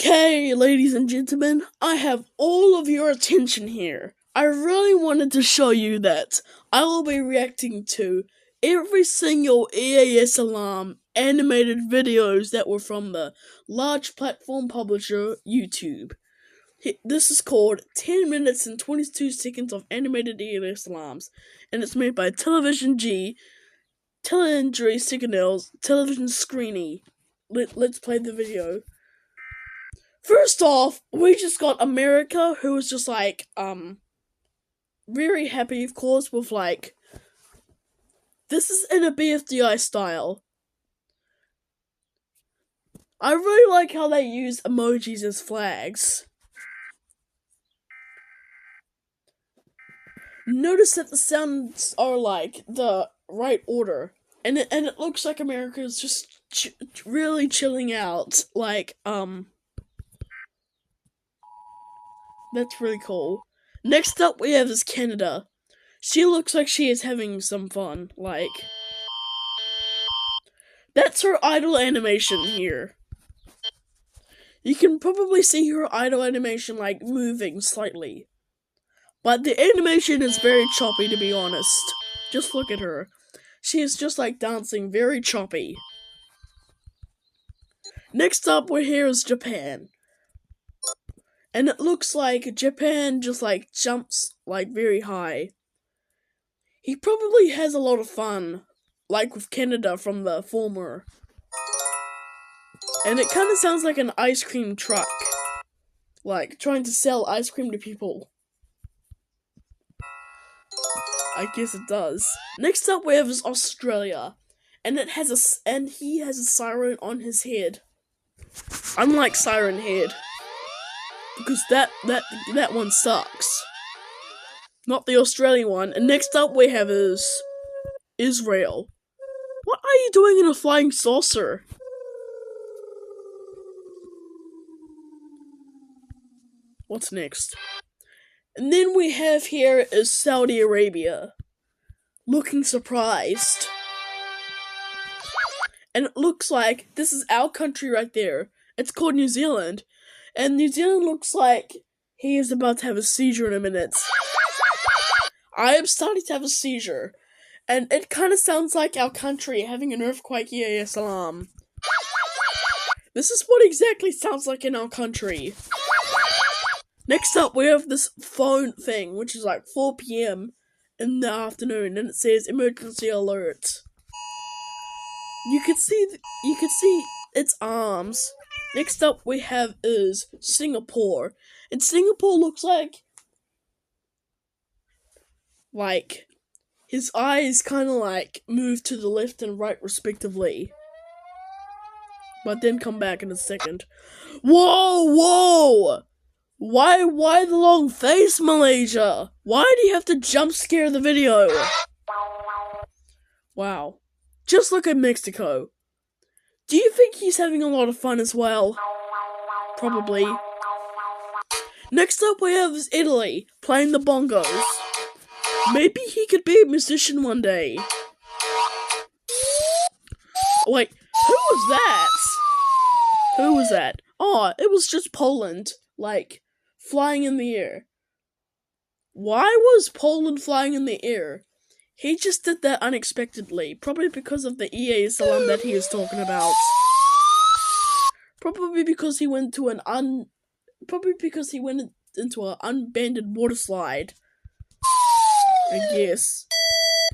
Okay, ladies and gentlemen, I have all of your attention here. I really wanted to show you that I will be reacting to every single EAS alarm animated videos that were from the large platform publisher YouTube. This is called 10 minutes and 22 seconds of animated EAS alarms, and it's made by Television G, Teleinjury Signals, Television Screeny. Let's play the video. First off, we just got America, who was just very happy, of course, with this is in a BFDI style. I really like how they use emojis as flags. Notice that the sounds are the right order, and it looks like America is just really chilling out. That's really cool. Next up, we have is Canada. She looks like she is having some fun. That's her idle animation here. You can probably see her idle animation moving slightly. But the animation is very choppy, to be honest. Just look at her. She is just dancing, very choppy. Next up, here is Japan. And it looks like Japan just jumps very high. He probably has a lot of fun, with Canada from the former. And it kind of sounds like an ice cream truck, trying to sell ice cream to people. I guess it does. Next up we have is Australia, and he has a siren on his head. Unlike Siren Head, because that one sucks. Not the Australian one. And next up we have is Israel. What are you doing in a flying saucer? What's next? And then we have here is Saudi Arabia, looking surprised. And it looks like this is our country right there. It's called New Zealand. And New Zealand looks like he is about to have a seizure in a minute. I am starting to have a seizure. And it kind of sounds like our country having an earthquake EAS alarm. This is what exactly sounds like in our country. Next up, we have this phone thing, which is 4 p.m. in the afternoon, and it says emergency alert. You can see its arms. Next up, we have is Singapore, and Singapore looks like his eyes kind of move to the left and right respectively, but then come back in a second. Whoa! Why the long face, Malaysia? Why do you have to jump scare the video? Wow. Just look at Mexico. Do you think he's having a lot of fun as well? Probably. Next up we have is Italy, playing the bongos. Maybe he could be a musician one day. Wait, who was that? Who was that? Oh, it was just Poland, flying in the air. Why was Poland flying in the air? He just did that unexpectedly, probably because of the EAS alarm that he is talking about. Probably because he went into an unbanded water slide, I guess.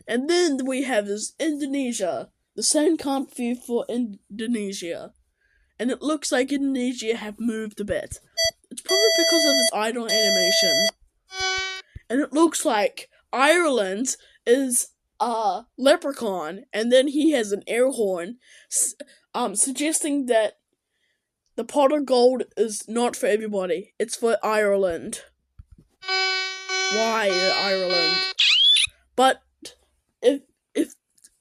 And then we have this Indonesia, the same country for Indonesia. And it looks like Indonesia have moved a bit. It's probably because of this idle animation. And it looks like Ireland is a leprechaun, and then he has an air horn, suggesting that the pot of gold is not for everybody. It's for Ireland. Why Ireland? But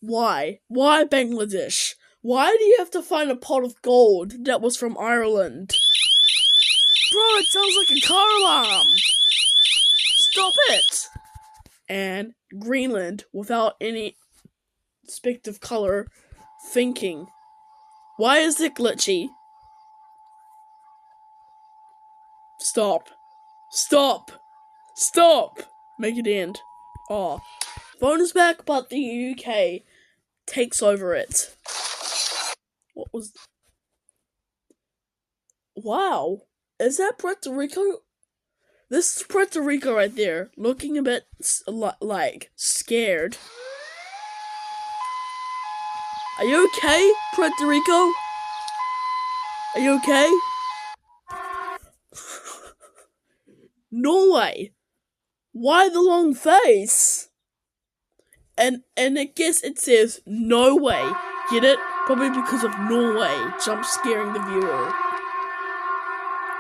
why Bangladesh? Why do you have to find a pot of gold that was from Ireland? Bro, it sounds like a car alarm. Stop it. And Greenland, without any respective color, thinking. Why is it glitchy? Stop. Stop. Stop. Make it end. Oh. Phone is back, but the UK takes over it. What was... Wow. Is that Puerto Rico? This is Puerto Rico right there, looking a bit, like, scared. Are you okay, Puerto Rico? Are you okay? Norway. Why the long face? And I guess it says no way. Get it? Probably because of Norway jump scaring the viewer.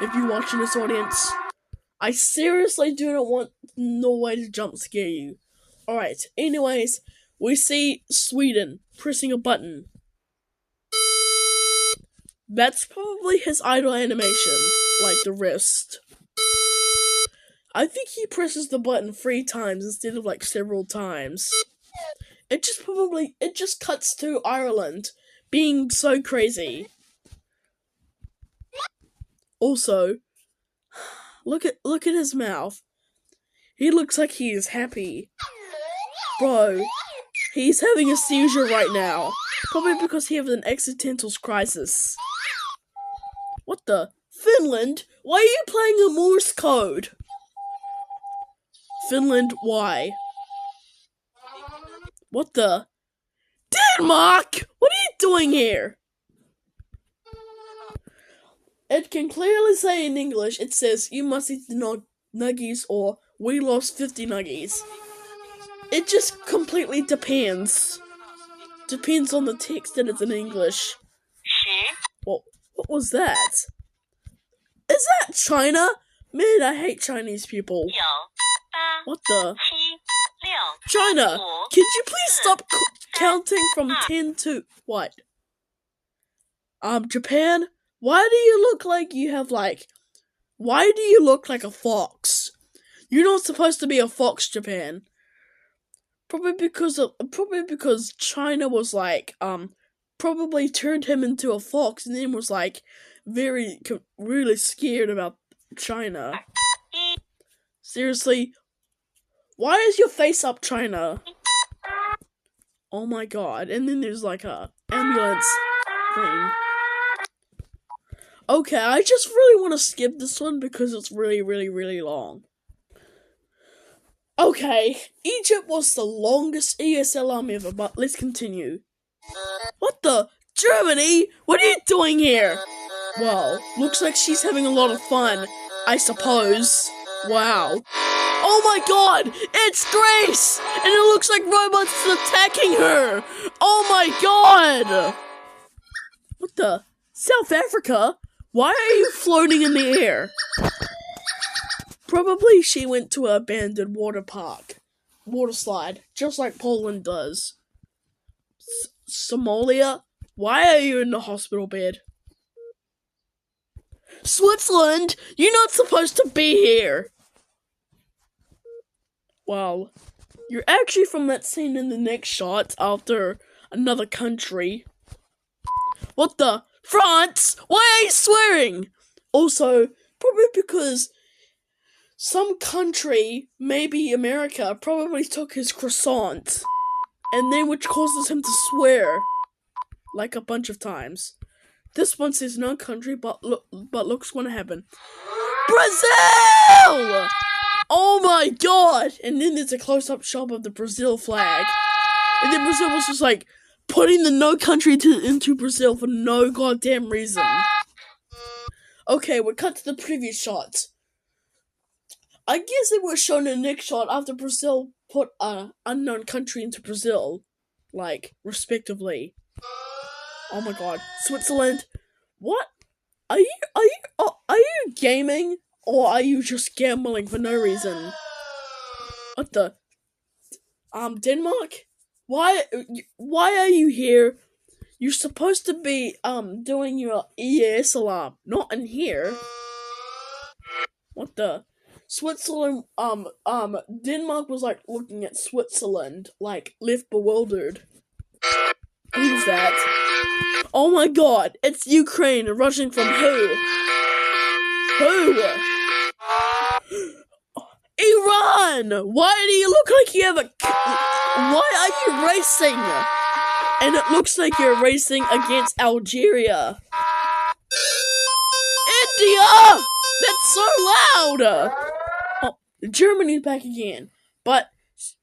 If you're watching this, audience, I seriously do not want Norway to jump scare you. Alright, anyways, we see Sweden pressing a button. That's probably his idle animation, like the wrist. I think he presses the button 3 times instead of like several times. It just cuts to Ireland being so crazy. Also, look at his mouth. He looks like he is happy. Bro, he's having a seizure right now. Probably because he has an existential crisis. What the? Finland? Why are you playing a Morse code? Finland, why? What the? Denmark! What are you doing here? It can clearly say in English, it says, you must eat the nuggies or we lost 50 nuggies. It just completely depends. Depends on the text that it's in English. What was that? Is that China? Man, I hate Chinese people. What the? China, could you please stop counting from 10 to... What? Japan? Why do you look like you have like... Why do you look like a fox? You're not supposed to be a fox, Japan. Probably because China was like, probably turned him into a fox and then was like, really scared about China. Seriously? Why is your face up, China? Oh my god. And then there's like a ambulance thing. Okay, I just really want to skip this one because it's really, really, really long. Okay, Egypt was the longest ESL army ever, but let's continue. What the? Germany? What are you doing here? Well, looks like she's having a lot of fun, I suppose. Wow. Oh my god! It's Greece! And it looks like robots are attacking her! Oh my god! What the? South Africa? Why are you floating in the air? Probably she went to an abandoned water slide, just like Poland does. Somalia? Why are you in the hospital bed? Switzerland? You're not supposed to be here! Well, you're actually from that scene in the next shot after another country. What the? France? Why are you swearing? Also, probably because some country, maybe America, probably took his croissant, and then which causes him to swear, like a bunch of times. This one says no country, but look's gonna happen. Brazil! Oh my god! And then there's a close-up shot of the Brazil flag, and then Brazil was just like putting the no country into Brazil for no goddamn reason. Okay, we're cut to the previous shot. I guess it was shown in the next shot after Brazil put an unknown country into Brazil, like, respectively. Oh my god. Switzerland? What? Are you gaming? Or are you just gambling for no reason? What the? Denmark? Why are you here? You're supposed to be, doing your EAS alarm, not in here. What the? Switzerland, Denmark was, like, looking at Switzerland, like, left bewildered. Who's that? Oh my god, it's Ukraine rushing from who? Who? run! Why do you look like you have a... Why are you racing? And it looks like you're racing against Algeria. India! That's so loud! Oh, Germany's back again. But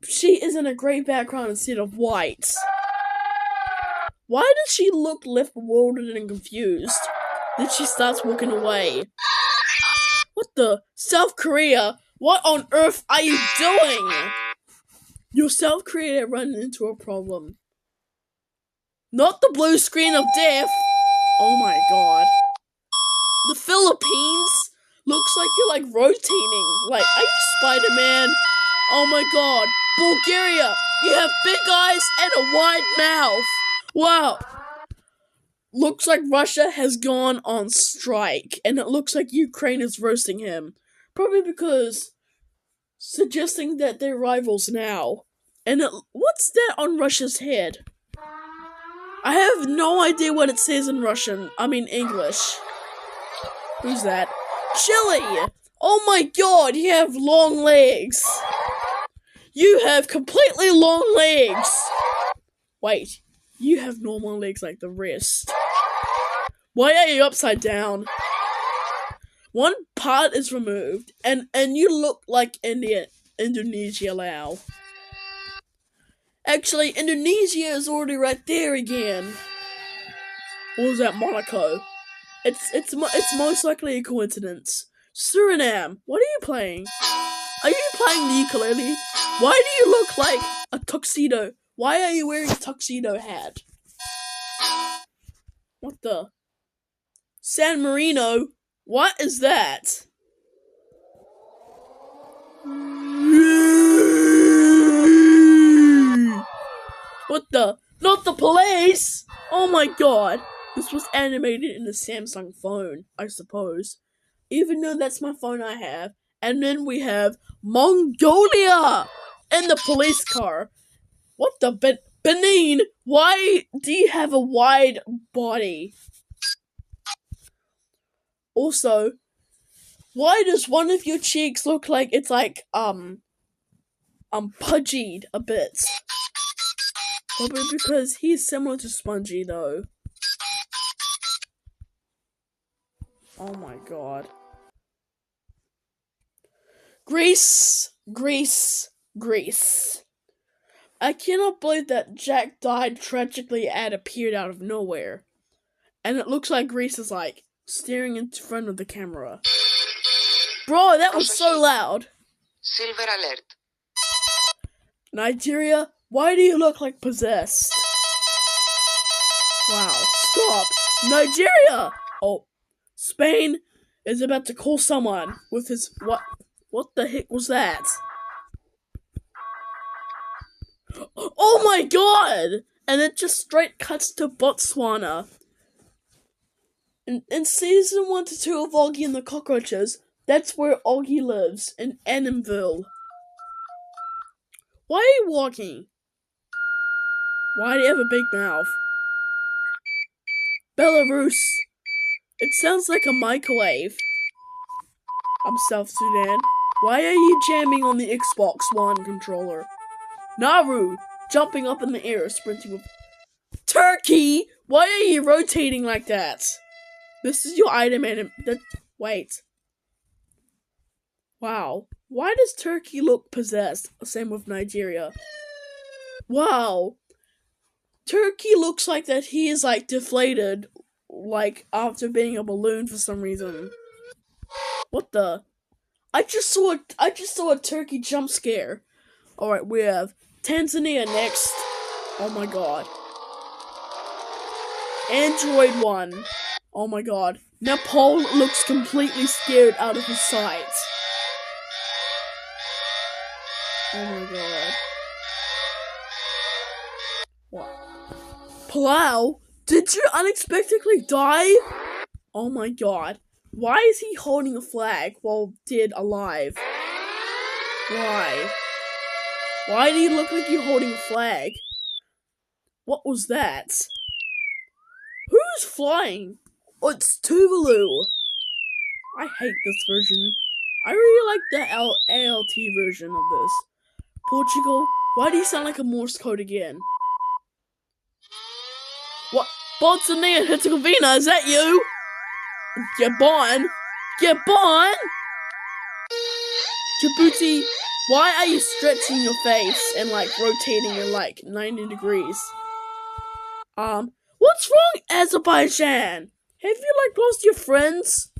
she is in a grey background instead of white. Why does she look left bewildered and confused? Then she starts walking away. What the? South Korea? What on earth are you doing? Your South Korea ran into a problem. Not the blue screen of death. Oh my god. The Philippines looks like you're like rotating. Like, are you Spider-Man? Oh my god. Bulgaria, you have big eyes and a wide mouth. Wow. Looks like Russia has gone on strike, and it looks like Ukraine is roasting him. Probably because suggesting that they're rivals now. And what's that on Russia's head? I have no idea what it says in Russian. I mean English. Who's that? Chile! Oh my god, you have long legs. You have completely long legs. Wait, you have normal legs like the rest. Why are you upside down? One part is removed, and you look like Indonesia now. Actually, Indonesia is already right there again. Or was that Monaco? It's most likely a coincidence. Suriname, what are you playing? Are you playing the ukulele? Why do you look like a tuxedo? Why are you wearing a tuxedo hat? What the? San Marino? What is that? What the? Not the police! Oh my god. This was animated in a Samsung phone, I suppose. Even though that's my phone I have. And then we have Mongolia in the police car. What the? Benin? Why do you have a wide body? Also, why does one of your cheeks look like it's like, pudgied a bit? Probably because he's similar to Spongy, though. Oh my god. Greece, Greece, Greece. I cannot believe that Jack died tragically and appeared out of nowhere. And it looks like Greece is like staring in front of the camera. Bro, that was so loud. Silver alert. Nigeria, why do you look like possessed? Wow, stop. Nigeria! Oh, Spain is about to call someone with his... What the heck was that? Oh my god! And it just straight cuts to Botswana. In season 1 to 2 of Augie and the Cockroaches, that's where Augie lives, in Annanville. Why are you walking? Why do you have a big mouth? Belarus. It sounds like a microwave. I'm South Sudan. Why are you jamming on the Xbox One controller? Nauru. Jumping up in the air, sprinting with... Turkey! Why are you rotating like that? This is your item and... Wait. Wow. Why does Turkey look possessed? Same with Nigeria. Wow. Turkey looks like that he is like deflated, like after being a balloon for some reason. What the? I just saw a turkey jump scare. Alright, we have Tanzania next. Oh my god. Android 1. Oh my god. Nepal looks completely scared out of his sight. Oh my god. What? Palau? Did you unexpectedly die? Oh my god. Why is he holding a flag while dead alive? Why? Why do you look like you're holding a flag? What was that? Who's flying? Oh, it's Tuvalu. I hate this version. I really like the ALT version of this. Portugal, why do you sound like a Morse code again? What? Bosnia and Herzegovina, is that you? Gabon? Gabon? Djibouti, why are you stretching your face and like rotating in like 90 degrees? What's wrong, Azerbaijan? Have you like lost your friends?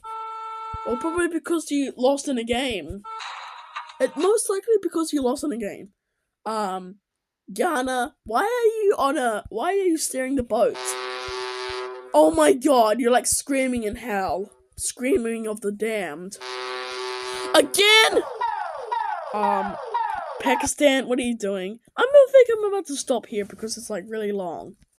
Or probably because you lost in a game. Most likely because you lost in a game. Ghana, why are you steering the boat? Oh my god, you're like screaming in hell. Screaming of the damned. Again! Pakistan, what are you doing? I'm about to stop here because it's like really long.